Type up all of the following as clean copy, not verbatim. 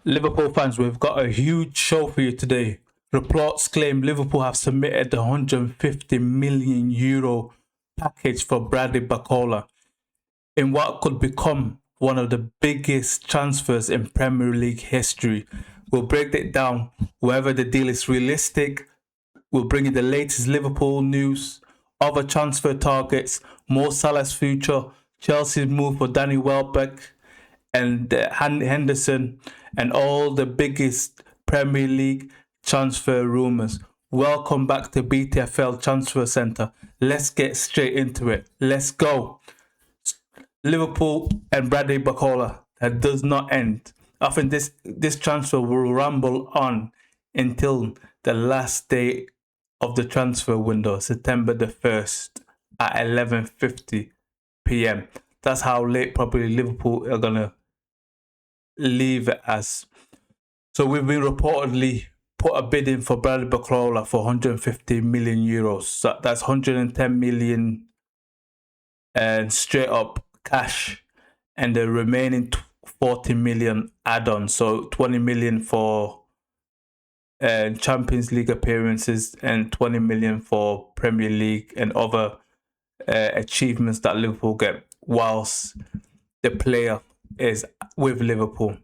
Liverpool fans, we've got a huge show for you today. Reports claim Liverpool have submitted the 150 million euro package for Bradley Barcola in what could become one of the biggest transfers in Premier League history. We'll break it down whether the deal is realistic. We'll bring you the latest Liverpool news, other transfer targets, Mo Salah's future, Chelsea's move for Danny Welbeck, and Henderson, and all the biggest Premier League transfer rumours. Welcome back to BTFL Transfer Centre. Let's get straight into it. Let's go. Liverpool and Bradley Barcola. That does not end. I think this transfer will rumble on until the last day of the transfer window, September the 1st at 11:50 p.m. That's how late probably Liverpool are going to leave it as. So we've been reportedly put a bid in for Bradley Barcola for 150 million euros. So that's 110 million and straight up cash, and the remaining 40 million add-on. So 20 million for Champions League appearances and 20 million for Premier League and other achievements that Liverpool get whilst the player is with Liverpool.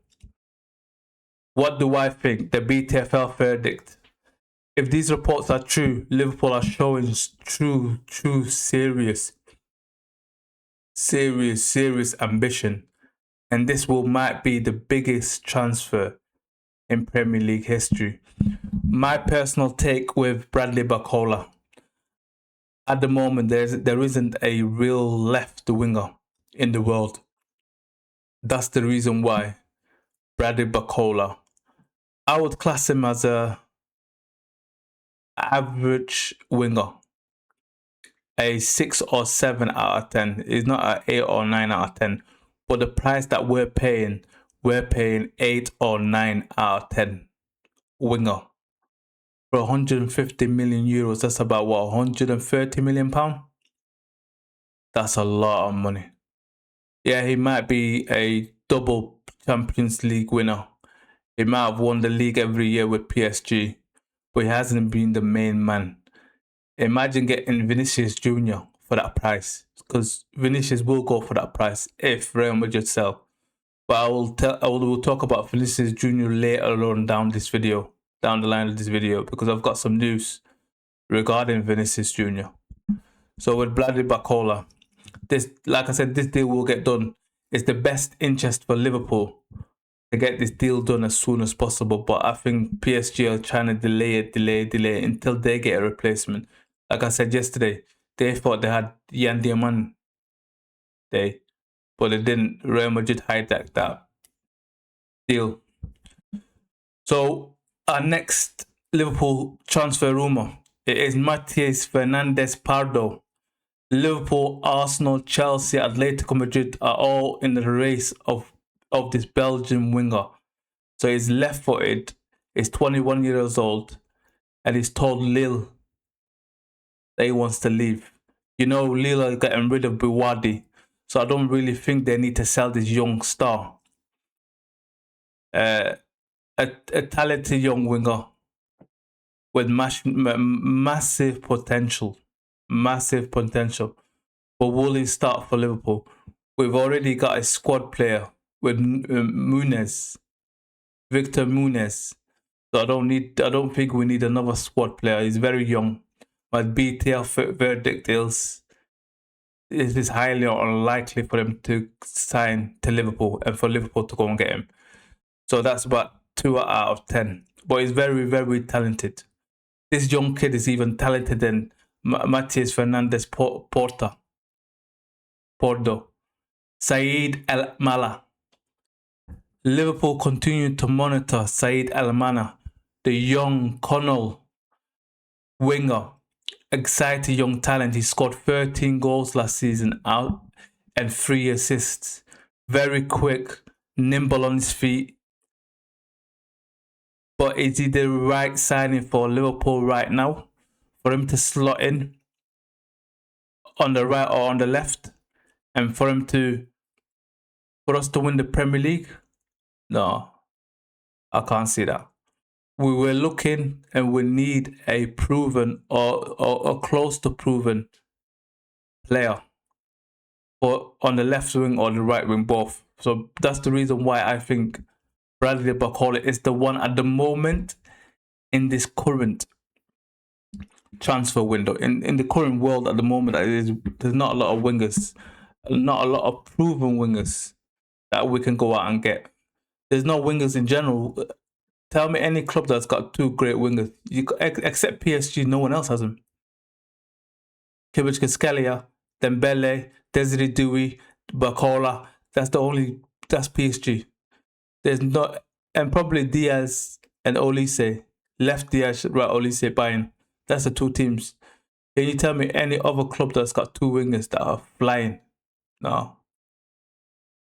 What do I think? The BTFL verdict. If these reports are true, Liverpool are showing true, serious ambition, and this might be the biggest transfer in Premier League history. My personal take with Bradley Barcola: at the moment, there isn't a real left winger in the world. That's the reason why Bradley Barcola, I would class him as a average winger. A 6 or 7 out of 10. It's not an 8 or 9 out of 10. But the price that we're paying 8 or 9 out of 10 winger. For 150 million euros, that's about what, 130 million pounds? That's a lot of money. Yeah, he might be a double Champions League winner. He might have won the league every year with PSG, but he hasn't been the main man. Imagine getting Vinicius Jr for that price, because Vinicius will go for that price if Real Madrid sell. But we'll talk about Vinicius Jr later on down the line of this video, because I've got some news regarding Vinicius Jr. So with Bradley Barcola, this, like I said, this deal will get done. It's the best interest for Liverpool to get this deal done as soon as possible. But I think PSG are trying to delay it until they get a replacement. Like I said yesterday, they thought they had Yankuba Minteh, but they didn't. Real Madrid hijacked that deal. So our next Liverpool transfer rumour, it is Matias Fernandez-Pardo. Liverpool, Arsenal, Chelsea, Atletico Madrid are all in the race of this Belgian winger. So he's left-footed, he's 21 years old, and he's told Lille that he wants to leave. You know, Lille are getting rid of Buwadi, so I don't really think they need to sell this young star. A talented young winger with massive potential. But will he start for Liverpool? We've already got a squad player with Viktor Gyökeres. So I don't think we need another squad player. He's very young. But BTFL verdict is it is highly unlikely for him to sign to Liverpool and for Liverpool to go and get him. So that's about 2 out of 10. But he's very talented. This young kid is even talented than Matias Fernandez-Pardo. Said El-Mala. Liverpool continue to monitor Said El-Mala, the young Connell winger. Exciting young talent. He scored 13 goals last season out and 3 assists. Very quick, nimble on his feet. But is he the right signing for Liverpool right now? For him to slot in on the right or on the left? And for us to win the Premier League? No. I can't see that. We were looking and we need a proven or close to proven player or on the left wing or the right wing, both. So that's the reason why I think Bradley Barcola is the one at the moment in this current transfer window. In the current world at the moment, there's not a lot of wingers, not a lot of proven wingers that we can go out and get. There's no wingers in general. Tell me any club that's got two great wingers. Except PSG, no one else has them. Kvaratskhelia, Dembele, Desiree Doué, Barcola. That's PSG. There's not, and probably Diaz and Olise. Left Diaz, right Olise, Bayern. That's the two teams. Can you tell me any other club that's got two wingers that are flying? No.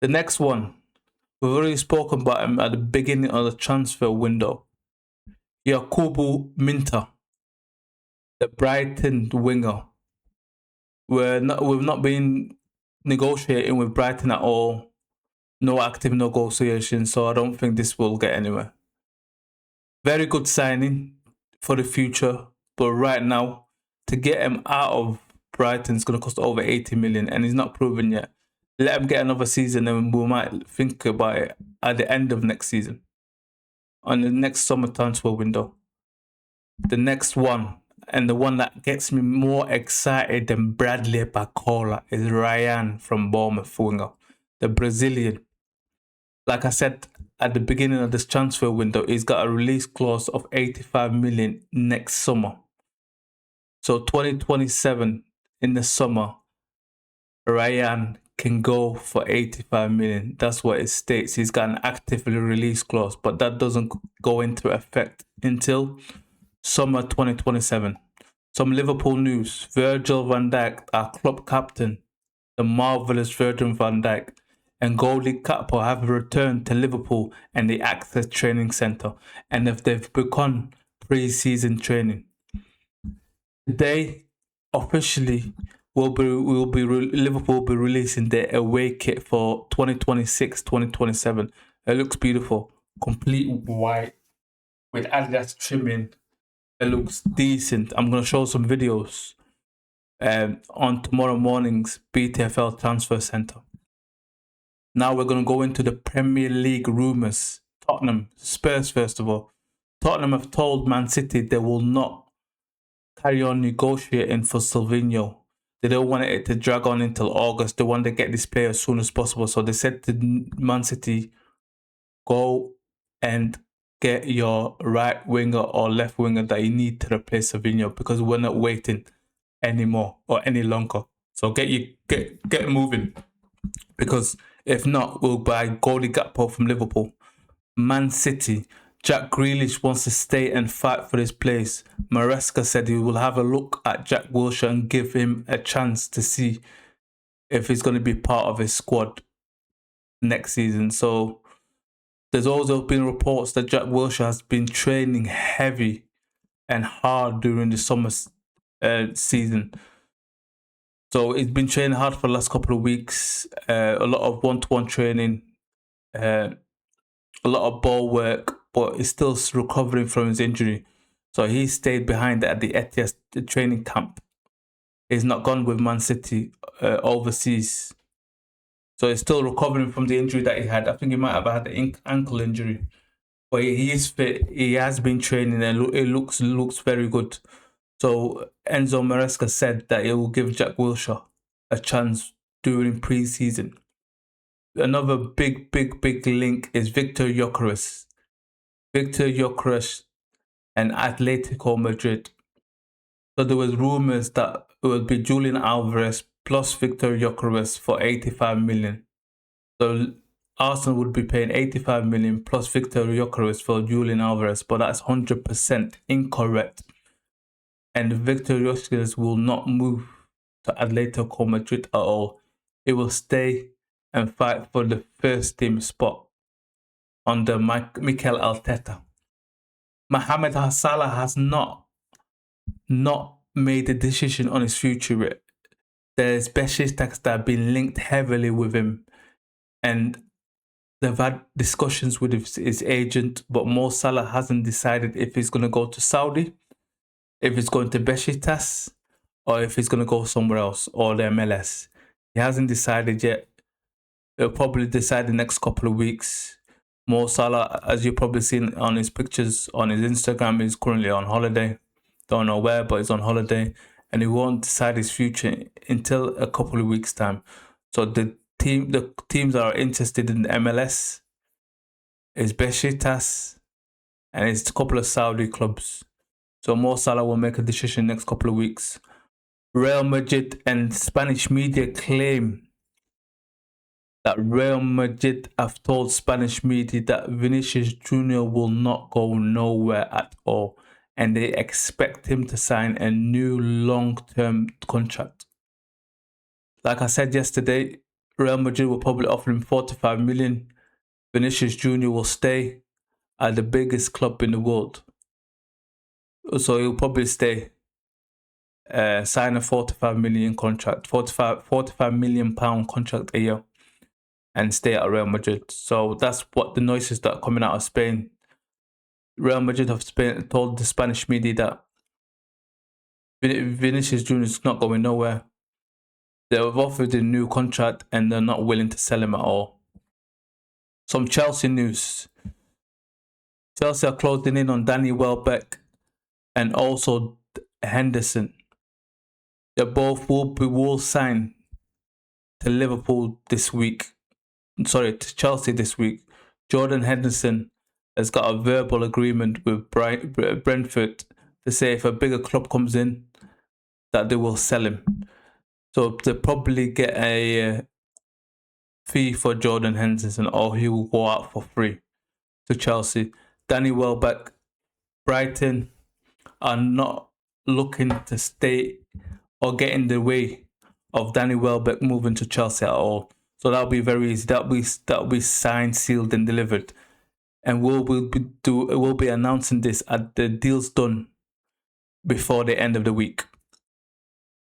The next one, we've already spoken about him at the beginning of the transfer window. Yankuba Minteh, the Brighton winger. We've not been negotiating with Brighton at all. No active negotiation, so I don't think this will get anywhere. Very good signing for the future, but right now, to get him out of Brighton is going to cost over 80 million, and he's not proven yet. Let him get another season, and we might think about it at the end of next season, on the next summer transfer window. The next one, and the one that gets me more excited than Bradley Barcola, is Rayan from Bournemouth winger, the Brazilian. Like I said at the beginning of this transfer window, he's got a release clause of 85 million next summer. So 2027 in the summer, Rayan can go for 85 million. That's what it states. He's got an actively release clause, but that doesn't go into effect until summer 2027. Some Liverpool news. Virgil van Dijk, our club captain, the marvellous Virgil van Dijk, and goalie Gakpo have returned to Liverpool and the AXA Training Centre, and if they've begun pre-season training. Today, officially, Liverpool will be releasing their away kit for 2026-2027. It looks beautiful, complete white with Adidas trimming. It looks decent. I'm going to show some videos on tomorrow morning's BTFL Transfer Centre. Now we're going to go into the Premier League rumours. Tottenham, Spurs first of all. Tottenham have told Man City they will not carry on negotiating for Silvinho. They don't want it to drag on until August. They want to get this player as soon as possible. So they said to Man City, go and get your right winger or left winger that you need to replace Silvinho, because we're not waiting anymore or any longer. So get moving, because if not, we'll buy goalie Gakpo from Liverpool. Man City, Jack Grealish wants to stay and fight for his place. Maresca said he will have a look at Jack Wilshere and give him a chance to see if he's going to be part of his squad next season. So there's also been reports that Jack Wilshere has been training heavy and hard during the summer season. So he's been training hard for the last couple of weeks. A lot of one-to-one training, a lot of ball work, but he's still recovering from his injury. So he stayed behind at the Etihad training camp. He's not gone with Man City overseas. So he's still recovering from the injury that he had. I think he might have had an ankle injury. But he is fit. He has been training and it looks very good. So Enzo Maresca said that he will give Jack Wilshere a chance during pre-season. Another big link is Viktor Gyökeres. Viktor Gyökeres and Atletico Madrid. So there was rumours that it would be Julian Alvarez plus Viktor Gyökeres for 85 million. So Arsenal would be paying 85 million plus Viktor Gyökeres for Julian Alvarez, but that's 100% incorrect. And Viktor Gyökeres will not move to Atletico Madrid at all. He will stay and fight for the first team spot under Mikel Arteta. Mohamed Salah has not made a decision on his future yet. There's Besiktas that have been linked heavily with him, and they've had discussions with his agent, but Mo Salah hasn't decided if he's going to go to Saudi, if he's going to Besiktas, or if he's going to go somewhere else, or the MLS. He hasn't decided yet. He'll probably decide the next couple of weeks. Mo Salah, as you've probably seen on his pictures on his Instagram, is currently on holiday. Don't know where, but he's on holiday. And he won't decide his future until a couple of weeks' time. So the teams that are interested in the MLS is Besiktas and it's a couple of Saudi clubs. So Mo Salah will make a decision next couple of weeks. Real Madrid and Spanish media claim that Real Madrid have told Spanish media that Vinicius Jr will not go nowhere at all, and they expect him to sign a new long-term contract. Like I said yesterday, Real Madrid will probably offer him 45 million. Vinicius Jr will stay at the biggest club in the world. So he'll probably stay, sign a 45 million contract, 45 million pound contract a year, and stay at Real Madrid. So that's what the noises that are coming out of Spain. Real Madrid have told the Spanish media that Vinicius Jr is not going nowhere. They've offered a new contract and they're not willing to sell him at all. Some Chelsea news. Chelsea are closing in on Danny Welbeck and also Henderson. They both will sign to Liverpool this week. Sorry, to Chelsea this week. Jordan Henderson has got a verbal agreement with Brentford to say if a bigger club comes in, that they will sell him. So they probably get a fee for Jordan Henderson, or he will go out for free to Chelsea. Danny Welbeck, Brighton are not looking to stay or get in the way of Danny Welbeck moving to Chelsea at all. So that'll be very easy. That'll be signed, sealed, and delivered. And we'll be announcing this at the deal's done before the end of the week.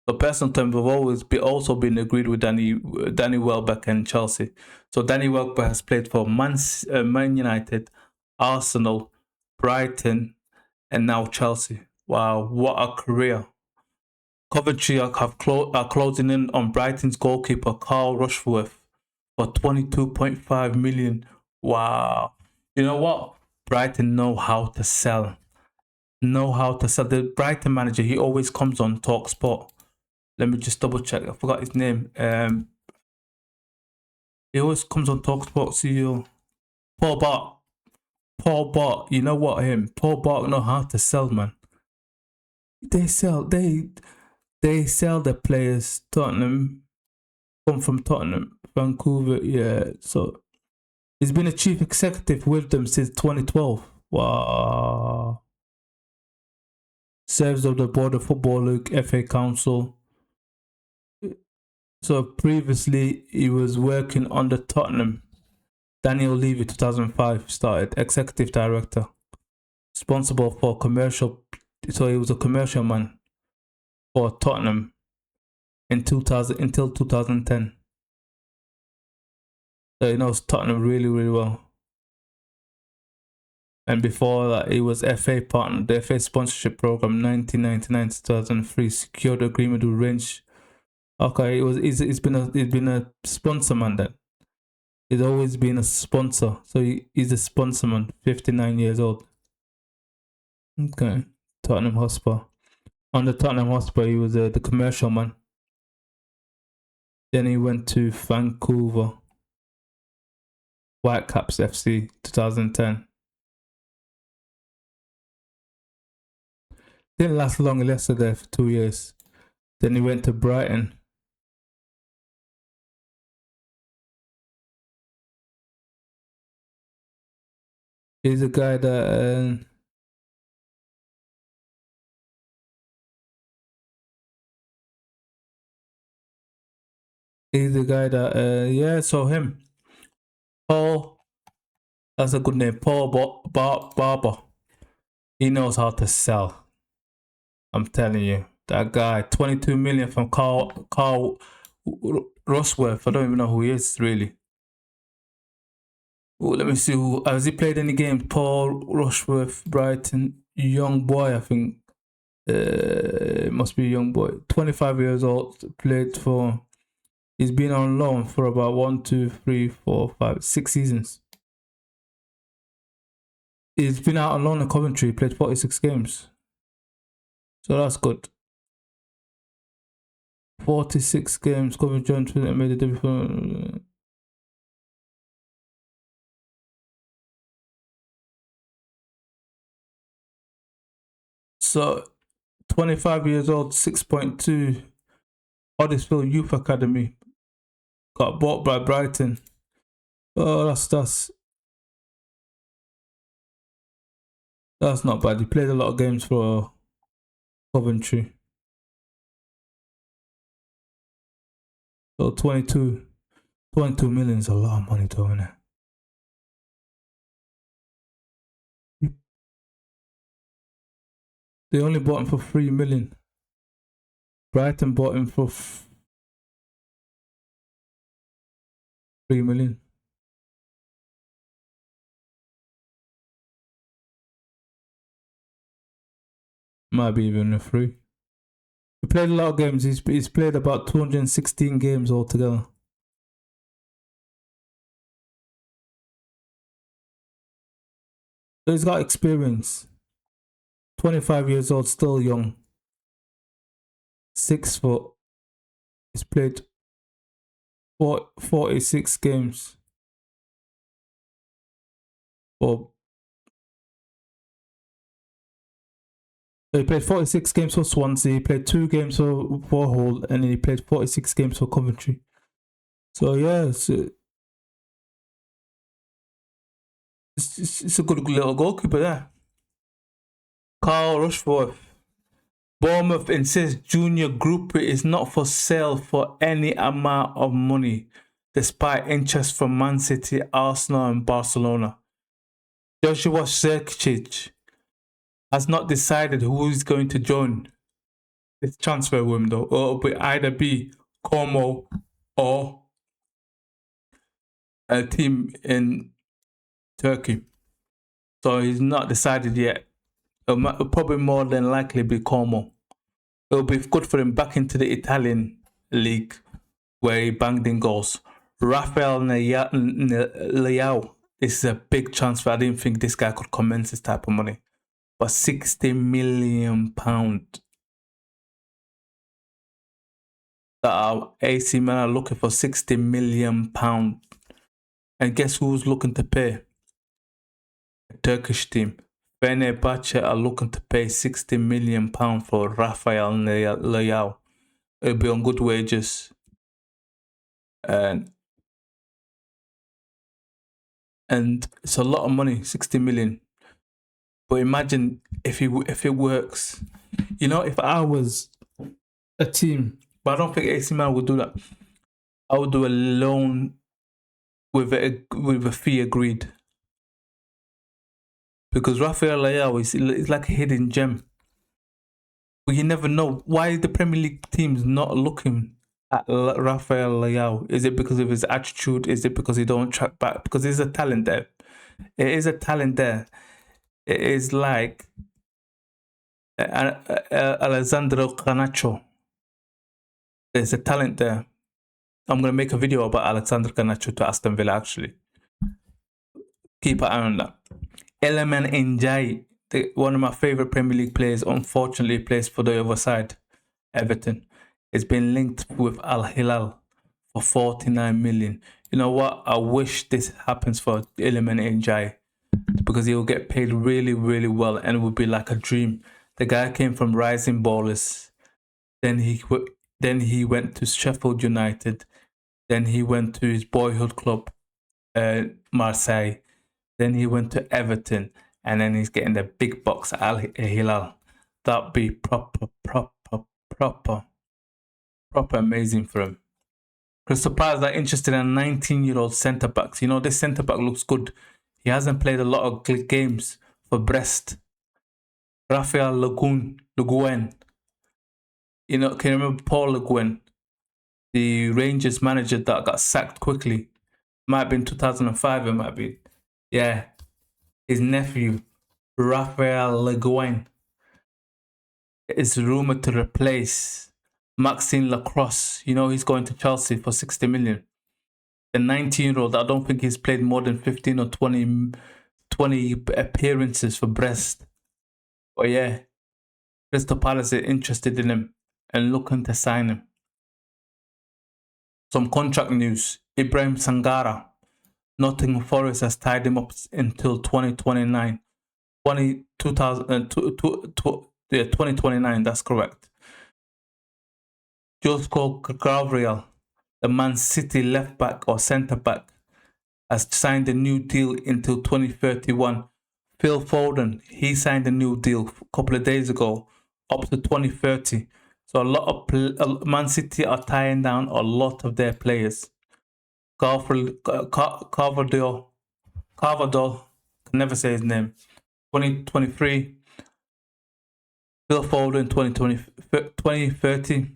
So personal terms have always also been agreed with Danny Welbeck and Chelsea. So Danny Welbeck has played for Man United, Arsenal, Brighton, and now Chelsea. Wow, what a career! Coventry are closing in on Brighton's goalkeeper Carl Rushworth for 22.5 million. Wow. You know what? Brighton know how to sell. The Brighton manager, he always comes on TalkSport. Let me just double check. I forgot his name. He always comes on TalkSport, CEO. Paul Bart. You know what, Paul Bart know how to sell, man. They sell the players. Tottenham, come from Tottenham, Vancouver, yeah. So he's been a chief executive with them since 2012. Wow. Serves on the Board of Football League, FA Council. So previously he was working under Tottenham. Daniel Levy, 2005, started executive director, responsible for commercial. So he was a commercial man for Tottenham until 2010. So he knows Tottenham really, really well. And before that, he was FA partner, the FA sponsorship program, 1999 to 2003, secured agreement with Range. Okay, he's been a sponsor man then. He's always been a sponsor. So he's a sponsor man, 59 years old. Okay, Tottenham Hotspur. On the Tottenham Hotspur, he was the commercial man. Then he went to Vancouver Whitecaps FC, 2010. Didn't last long, he lasted there for 2 years. Then he went to Brighton. He's a guy that yeah, so him. Paul, that's a good name. Paul Barber. He knows how to sell. I'm telling you. That guy, 22 million from Carl Rushworth. I don't even know who he is, really. Oh, let me see. Has he played any games? Paul Rushworth, Brighton, young boy, I think. It must be a young boy. 25 years old. Played for. He's been on loan for about 1, 2, 3, 4, 5, 6 seasons. He's been out on loan in Coventry. Played 46 games. So that's good. 46 games. Coventry made a difference. So, 25 years old, 6.2, Huddersfield Youth Academy. Got bought by Brighton. Oh, that's not bad. He played a lot of games for Coventry. So 22 million is a lot of money though, isn't it? They only bought him for 3 million. Brighton bought him for 3 million. Might be even a 3. He played a lot of games. He's played about 216 games altogether. So he's got experience. 25 years old, still young. 6 foot. He's played 46 games. He played 46 games for Swansea. He played 2 games for Hull, and then he played 46 games for Coventry. So yeah, it's a good little goalkeeper there. Carl Rushworth. Bournemouth insists Junior Group is not for sale for any amount of money, despite interest from Man City, Arsenal, and Barcelona. Joshua Zirkzee has not decided who is going to join this transfer window. Or it will either be Como or a team in Turkey. So he's not decided yet. It'll probably more than likely be Como. It'll be good for him back into the Italian league where he banged in goals. Rafael Leao. This is a big transfer. I didn't think this guy could commence this type of money. But £60 million. AC Milan are looking for £60 million. And guess who's looking to pay? A Turkish team. Fenerbahce are looking to pay £60 million for Rafael Leao. It'll be on good wages. And it's a lot of money, 60 million. But imagine if it works. You know, if I was a team, but I don't think AC Milan would do that. I would do a loan with a fee agreed. Because Rafael Leao is like a hidden gem. But you never know. Why is the Premier League teams not looking at Rafael Leao? Is it because of his attitude? Is it because he don't track back? Because there's a talent there. It is a talent there. It is like Alessandro Garnacho. There's a talent there. I'm going to make a video about Alessandro Garnacho to Aston Villa, actually. Keep an eye on that. Iliman Ndiaye, one of my favourite Premier League players, unfortunately plays for the other side, Everton. It's been linked with Al Hilal for 49 million. You know what? I wish this happens for Iliman Ndiaye because he will get paid really, really well and it would be like a dream. The guy came from Rising Ballers. Then he went to Sheffield United. Then he went to his boyhood club, Marseille. Then he went to Everton, and then he's getting the big box at Al Hilal. That'd be proper amazing for him. Crystal Palace are interested in 19-year-old centre backs. You know, this centre back looks good. He hasn't played a lot of games for Brest. Raphael Le Guen. You know, can you remember Paul Le Guen, the Rangers manager that got sacked quickly? Might have been 2005, it might be. Yeah, his nephew, Rafael Leguin, is rumored to replace Maxime Lacrosse. You know, he's going to Chelsea for 60 million. The 19-year-old, I don't think he's played more than 15 or 20 appearances for Brest. But yeah, Crystal Palace are interested in him and looking to sign him. Some contract news. Ibrahim Sangara. Nottingham Forest has tied him up until 2029. 2029, that's correct. Josko Gabriel, the Man City left back or centre back, has signed a new deal until 2031. Phil Foden, he signed a new deal a couple of days ago, up to 2030. So a lot of Man City are tying down a lot of their players. Carvajal, can never say his name. 2023. Phil Foden 2030.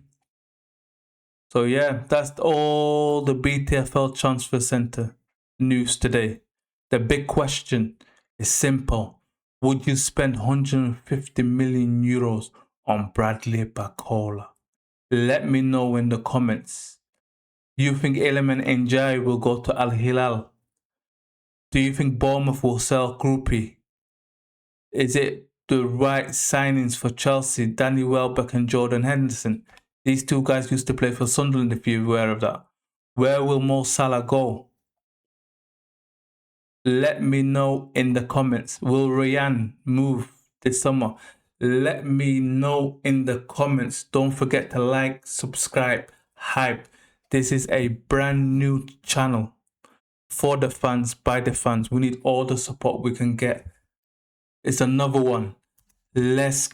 So yeah, that's all the BTFL Transfer Centre news today. The big question is simple. Would you spend 150 million euros on Bradley Barcola? Let me know in the comments. Do you think Iliman Ndiaye will go to Al Hilal? Do you think Bournemouth will sell Groupie? Is it the right signings for Chelsea, Danny Welbeck and Jordan Henderson? These two guys used to play for Sunderland, if you're aware of that. Where will Mo Salah go? Let me know in the comments. Will Rayan move this summer? Let me know in the comments. Don't forget to like, subscribe, hype. This is a brand new channel for the fans, by the fans. We need all the support we can get. It's another one. Let's